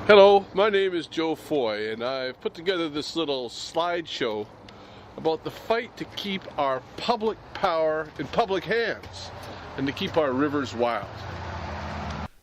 Hello, my name is Joe Foy, and I've put together this little slideshow about the fight to keep our public power in public hands and to keep our rivers wild.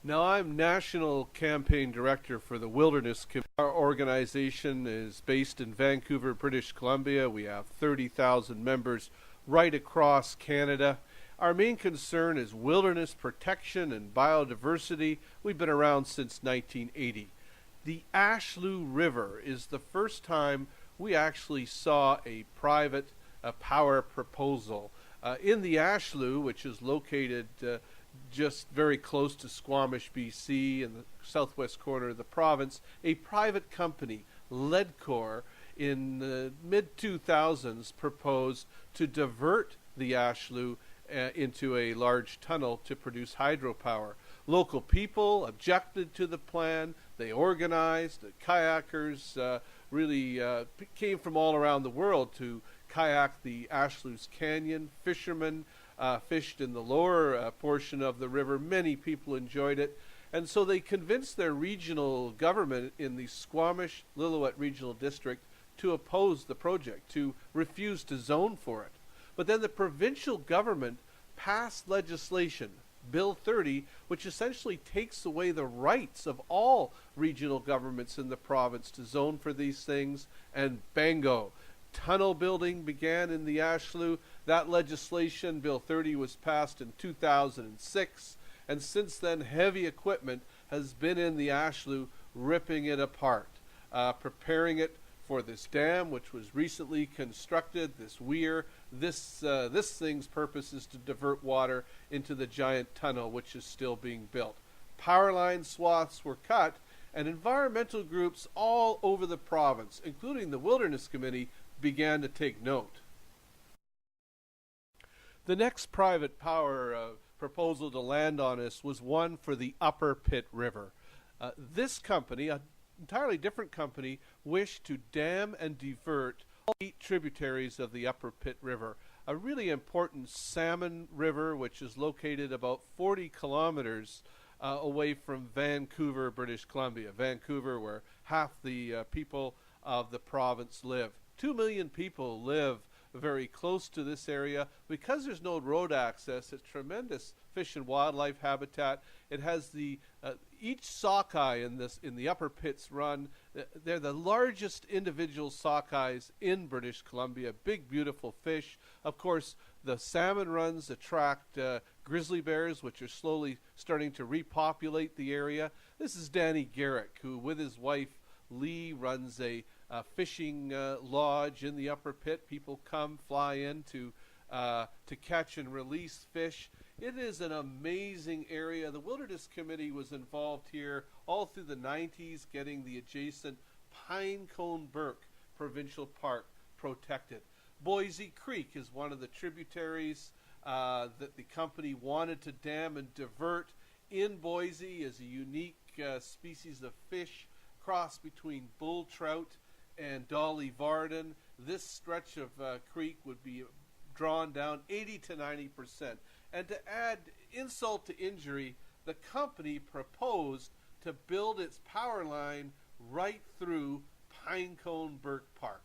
Now, I'm National Campaign Director for the Wilderness Committee. Our organization is based in Vancouver, British Columbia. We have 30,000 members right across Canada. Our main concern is wilderness protection and biodiversity. We've been around since 1980. The Ashley River is the first time we actually saw a private power proposal. In the Ashley, which is located just very close to Squamish, BC, in the southwest corner of the province, a private company, Ledcor, in the mid-2000s proposed to divert the Ashley into a large tunnel to produce hydropower. Local people objected to the plan. They organized. The kayakers really came from all around the world to kayak the Ashley's Canyon. Fishermen fished in the lower portion of the river. Many people enjoyed it. And so they convinced their regional government in the Squamish-Lillooet Regional District to oppose the project, to refuse to zone for it. But then the provincial government passed legislation, Bill 30, which essentially takes away the rights of all regional governments in the province to zone for these things, and bango, tunnel building began in the Ashley. That legislation, Bill 30, was passed in 2006, and since then heavy equipment has been in the Ashley ripping it apart, preparing it for this dam, which was recently constructed, this weir. This thing's purpose is to divert water into the giant tunnel, which is still being built. Power line swaths were cut, and environmental groups all over the province, including the Wilderness Committee, began to take note. The next private power proposal to land on us was one for the Upper Pitt River. This company, entirely different company, wished to dam and divert all 8 tributaries of the Upper Pitt River, a really important salmon river which is located about 40 kilometers away from Vancouver, British Columbia. Vancouver, where half the people of the province live. 2 million people live very close to this area. Because there's no road access, it's tremendous fish and wildlife habitat. It has the each sockeye in the Upper Pitts run. They're the largest individual sockeyes in British Columbia. Big, beautiful fish. Of course, the salmon runs attract grizzly bears, which are slowly starting to repopulate the area. This is Danny Garrick, who with his wife Lee runs a fishing lodge in the Upper Pitt. People come, fly in to catch and release fish. It is an amazing area. The Wilderness Committee was involved here all through the 90s, getting the adjacent Pinecone Burke Provincial Park protected. Boise Creek is one of the tributaries that the company wanted to dam and divert. In Boise is a unique species of fish, cross between bull trout and Dolly Varden. This stretch of creek would be drawn down 80 to 90%. And to add insult to injury, the company proposed to build its power line right through Pinecone Burke Park.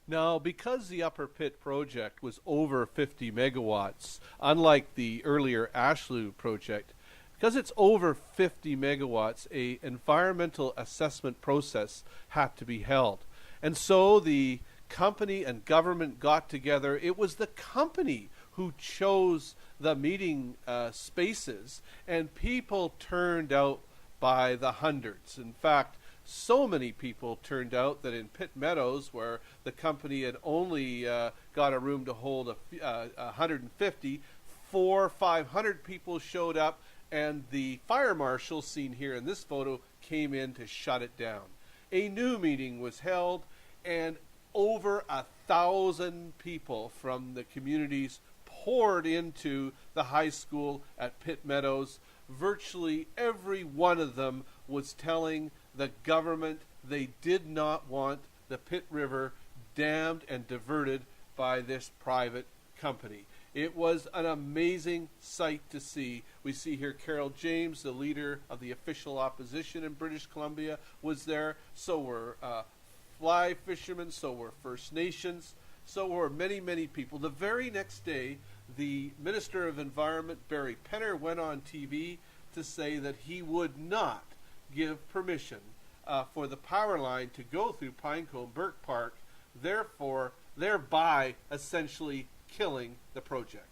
Now, because the Upper Pitt project was over 50 megawatts, unlike the earlier Ashley project, because it's over 50 megawatts, a environmental assessment process had to be held. And so the company and government got together. It was the company who chose the meeting spaces, and people turned out by the hundreds. In fact, so many people turned out that in Pitt Meadows, where the company had only got a room to hold 150, 500 people showed up, and the fire marshal, seen here in this photo, came in to shut it down. A new meeting was held, and over 1,000 people from the communities poured into the high school at Pitt Meadows. Virtually every one of them was telling the government they did not want the Pitt River dammed and diverted by this private company. It was an amazing sight to see. We see here Carol James, the leader of the official opposition in British Columbia, was there. So were fly fishermen, so were First Nations, so were many, many people. The very next day, the Minister of Environment, Barry Penner, went on TV to say that he would not give permission for the power line to go through Pinecone Burke Park, thereby essentially killing the project.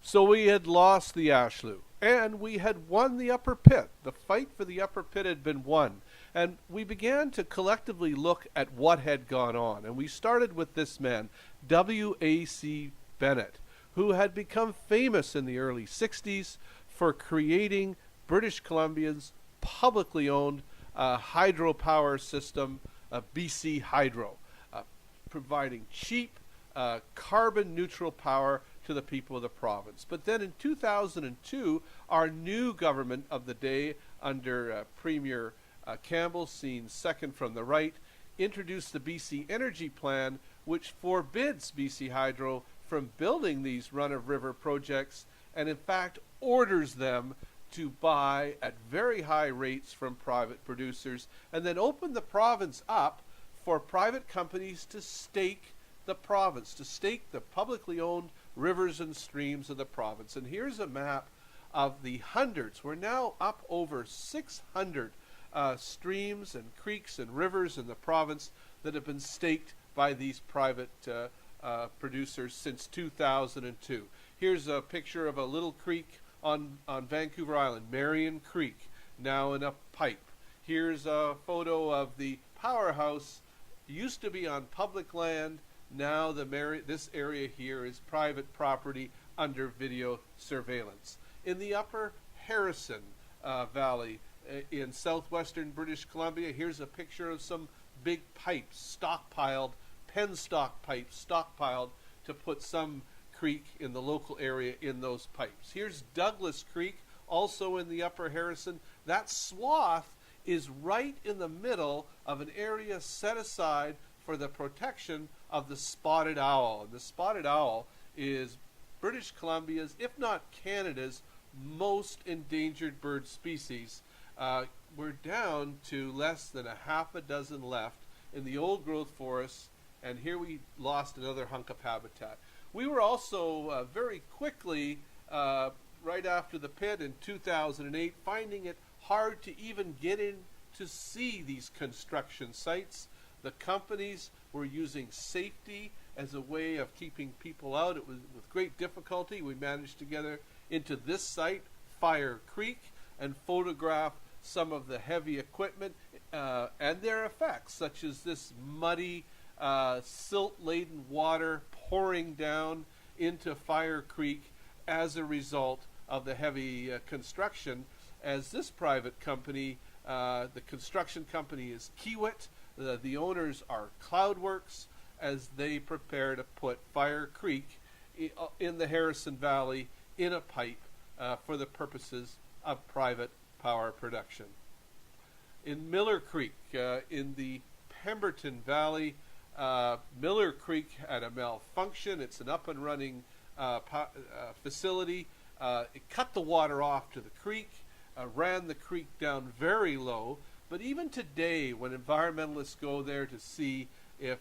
So we had lost the Ashlew, and we had won the upper pit. The fight for the upper pit had been won, and we began to collectively look at what had gone on. And we started with this man, W.A.C. Bennett, who had become famous in the early 60s for creating British Columbia's publicly owned hydropower system, BC Hydro, providing cheap, carbon-neutral power to the people of the province. But then in 2002, our new government of the day, under Premier Campbell, seen second from the right, introduced the BC Energy Plan, which forbids BC Hydro from building these run-of-river projects, and in fact orders them to buy at very high rates from private producers, and then open the province up for private companies to stake the province, to stake the publicly owned rivers and streams of the province. And here's a map of the hundreds. We're now up over 600 streams and creeks and rivers in the province that have been staked by these private producers since 2002. Here's a picture of a little creek on Vancouver Island, Marion Creek, now in a pipe. Here's a photo of the powerhouse. Used to be on public land. Now this area here is private property under video surveillance. In the upper Harrison Valley in southwestern British Columbia, here's a picture of some big pipes stockpiled, penstock pipes stockpiled to put some creek in the local area in those pipes. Here's Douglas Creek, also in the upper Harrison. That swath is right in the middle of an area set aside for the protection of the spotted owl. And the spotted owl is British Columbia's, if not Canada's, most endangered bird species. We're down to less than a half a dozen left in the old growth forests, and here we lost another hunk of habitat. We were also very quickly, right after the pit in 2008, finding it hard to even get in to see these construction sites. The companies were using safety as a way of keeping people out. It was with great difficulty we managed to get into this site, Fire Creek, and photograph some of the heavy equipment and their effects, such as this muddy, silt-laden water pouring down into Fire Creek as a result of the heavy construction. As this private company, the construction company is Kiewit, the owners are Cloudworks, as they prepare to put Fire Creek in the Harrison Valley in a pipe for the purposes of private power production. In Miller Creek, in the Pemberton Valley, Miller Creek had a malfunction. It's an up and running facility. It cut the water off to the creek, ran the creek down very low. But even today, when environmentalists go there to see if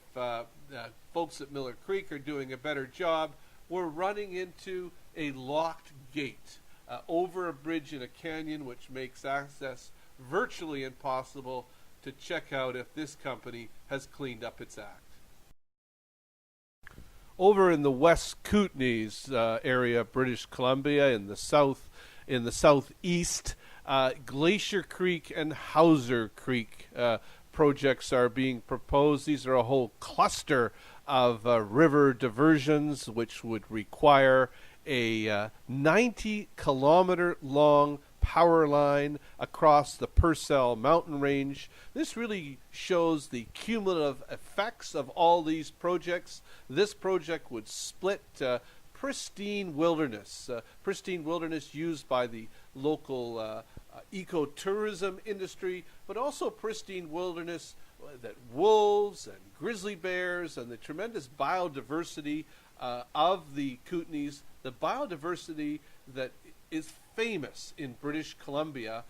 folks at Miller Creek are doing a better job, we're running into a locked gate over a bridge in a canyon, which makes access virtually impossible to check out if this company has cleaned up its act. Over in the West Kootenays area of British Columbia, in the southeast, Glacier Creek and Hauser Creek projects are being proposed. These are a whole cluster of river diversions, which would require a 90-kilometer long power line across the Purcell mountain range. This really shows the cumulative effects of all these projects. This project would split pristine wilderness used by the local ecotourism industry, but also pristine wilderness that wolves and grizzly bears and the tremendous biodiversity of the Kootenays, the biodiversity that is famous in British Columbia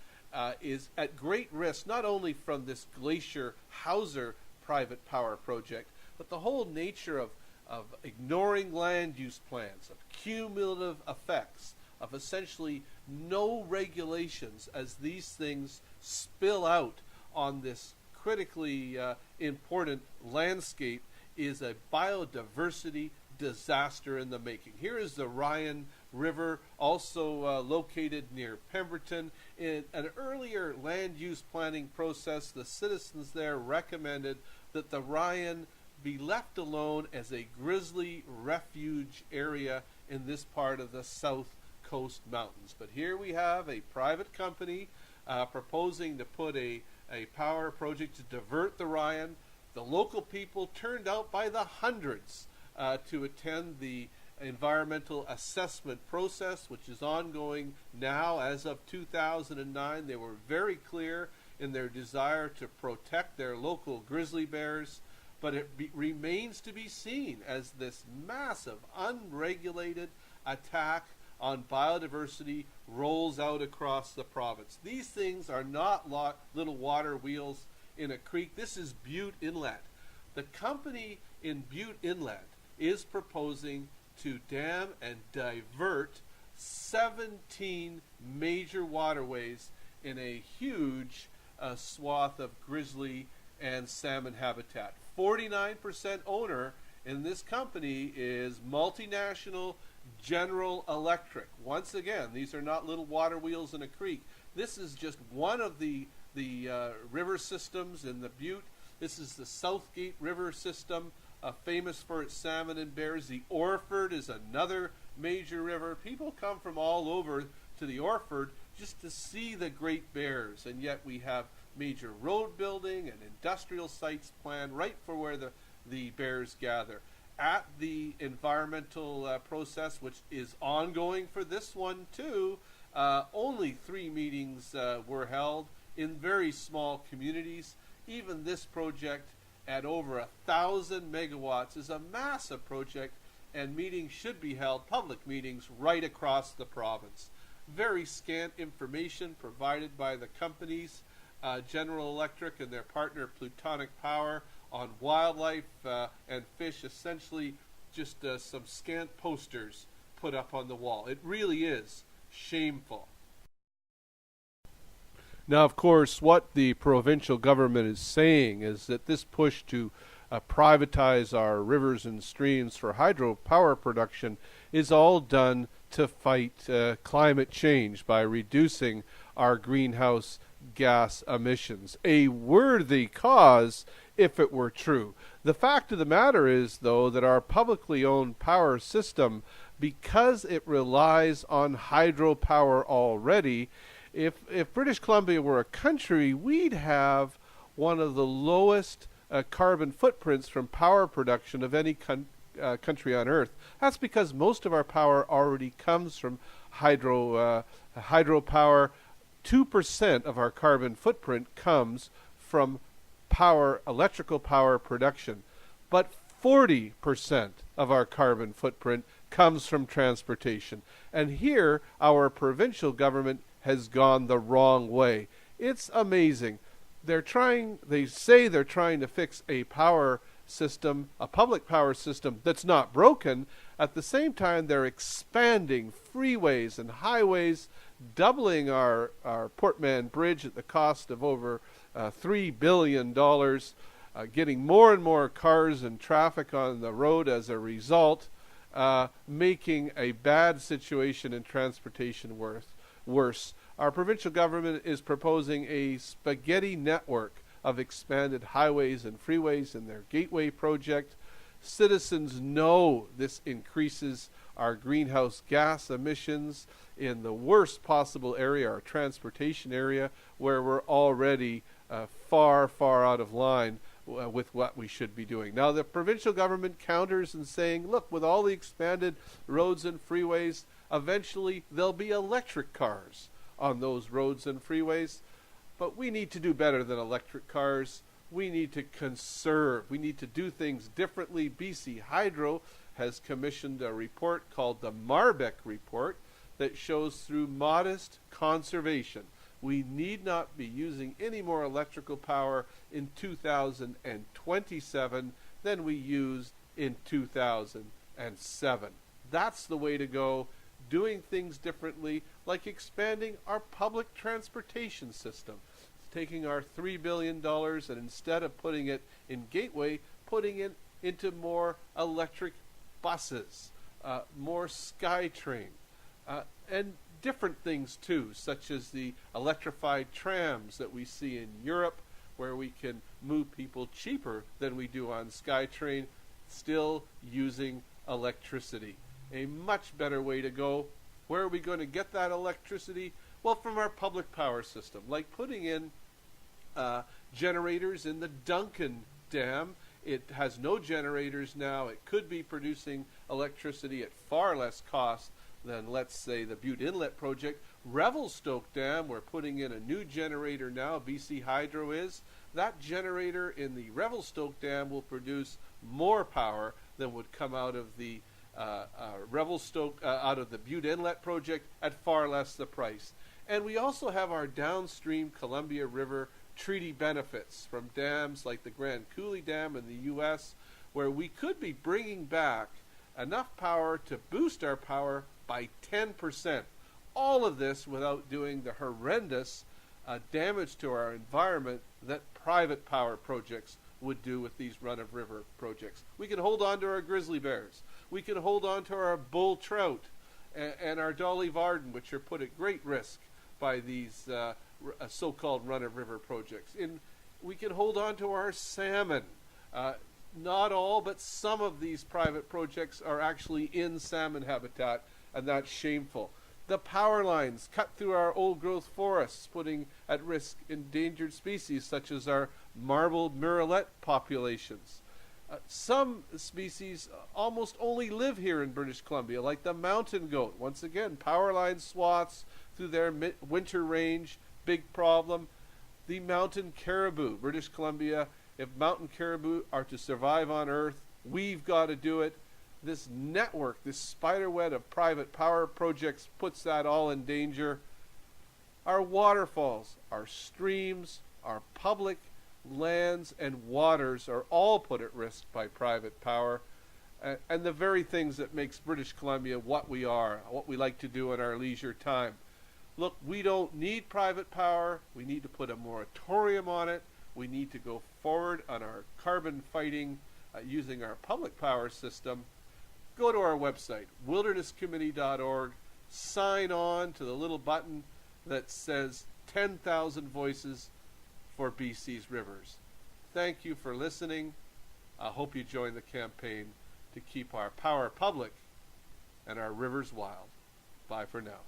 is at great risk, not only from this Glacier Hauser private power project, but the whole nature of ignoring land use plans, of cumulative effects, of essentially no regulations as these things spill out on this critically important landscape, is a biodiversity disaster in the making. Here is the Ryan River, also located near Pemberton. In an earlier land use planning process, the citizens there recommended that the Ryan be left alone as a grizzly refuge area in this part of the South Coast Mountains. But here we have a private company proposing to put a power project to divert the Ryan. The local people turned out by the hundreds to attend the environmental assessment process, which is ongoing now as of 2009. They were very clear in their desire to protect their local grizzly bears, but it remains to be seen as this massive, unregulated attack on biodiversity rolls out across the province. These things are not little water wheels in a creek. This is Butte Inlet. The company in Butte Inlet is proposing to dam and divert 17 major waterways in a huge swath of grizzly and salmon habitat. 49% owner in this company is multinational General Electric. Once again, these are not little water wheels in a creek. This is just one of the river systems in the Butte. This is the Southgate River system, famous for its salmon and bears. The Orford is another major river. People come from all over to the Orford just to see the great bears, and yet we have major road building and industrial sites planned right for where the bears gather. At the environmental process, which is ongoing for this one too, only 3 meetings were held in very small communities. Even this project at over 1,000 megawatts is a massive project, and meetings should be held, public meetings, right across the province. Very scant information provided by the companies, General Electric and their partner Plutonic Power, on wildlife and fish. Essentially just some scant posters put up on the wall. It really is shameful. Now, of course, what the provincial government is saying is that this push to privatize our rivers and streams for hydropower production is all done to fight climate change by reducing our greenhouse gas emissions. A worthy cause if it were true. The fact of the matter is, though, that our publicly owned power system, because it relies on hydropower already, if British Columbia were a country, we'd have one of the lowest carbon footprints from power production of any country on Earth. That's because most of our power already comes from hydropower. 2% of our carbon footprint comes from electrical power production, but 40% of our carbon footprint comes from transportation. And here, our provincial government has gone the wrong way. It's amazing. They say they're trying to fix a power system, a public power system that's not broken. At the same time, they're expanding freeways and highways, doubling our Portman Bridge at the cost of over $3 billion, getting more and more cars and traffic on the road as a result, making a bad situation in transportation worse. Our provincial government is proposing a spaghetti network of expanded highways and freeways in their Gateway project. Citizens know this increases our greenhouse gas emissions in the worst possible area, our transportation area, where we're already far, far out of line with what we should be doing. Now, the provincial government counters and saying, look, with all the expanded roads and freeways, eventually there'll be electric cars on those roads and freeways. But we need to do better than electric cars. We need to conserve. We need to do things differently. BC Hydro has commissioned a report called the Marbeck Report that shows through modest conservation, we need not be using any more electrical power in 2027 than we used in 2007. That's the way to go. Doing things differently, like expanding our public transportation system. Taking our $3 billion and instead of putting it in Gateway, putting it into more electric buses, more SkyTrain, and different things too, such as the electrified trams that we see in Europe, where we can move people cheaper than we do on SkyTrain, still using electricity. A much better way to go. Where are we going to get that electricity? Well, from our public power system, like putting in generators in the Duncan Dam. It has no generators now. It could be producing electricity at far less cost than, let's say, the Butte Inlet project. Revelstoke Dam, we're putting in a new generator now, BC Hydro is. That generator in the Revelstoke Dam will produce more power than would come out of the out of the Butte Inlet project at far less the price. And we also have our downstream Columbia River treaty benefits from dams like the Grand Coulee Dam in the U.S., where we could be bringing back enough power to boost our power by 10%. All of this without doing the horrendous damage to our environment that private power projects would do with these run-of-river projects. We can hold on to our grizzly bears. We can hold on to our bull trout and our Dolly Varden, which are put at great risk by these so-called run-of-river projects. We can hold on to our salmon. Not all, but some of these private projects are actually in salmon habitat, and that's shameful. The power lines cut through our old-growth forests, putting at risk endangered species such as our marbled murrelet populations. Some species almost only live here in British Columbia, like the mountain goat. Once again, power line swaths through their winter range, big problem. The mountain caribou, British Columbia, if mountain caribou are to survive on Earth, we've got to do it. This network, this spider web of private power projects puts that all in danger. Our waterfalls, our streams, our public lands and waters are all put at risk by private power. And the very things that makes British Columbia what we are, what we like to do in our leisure time. Look, we don't need private power. We need to put a moratorium on it. We need to go forward on our carbon fighting using our public power system. Go to our website, wildernesscommittee.org. Sign on to the little button that says 10,000 voices for BC's rivers. Thank you for listening. I hope you join the campaign to keep our power public and our rivers wild. Bye for now.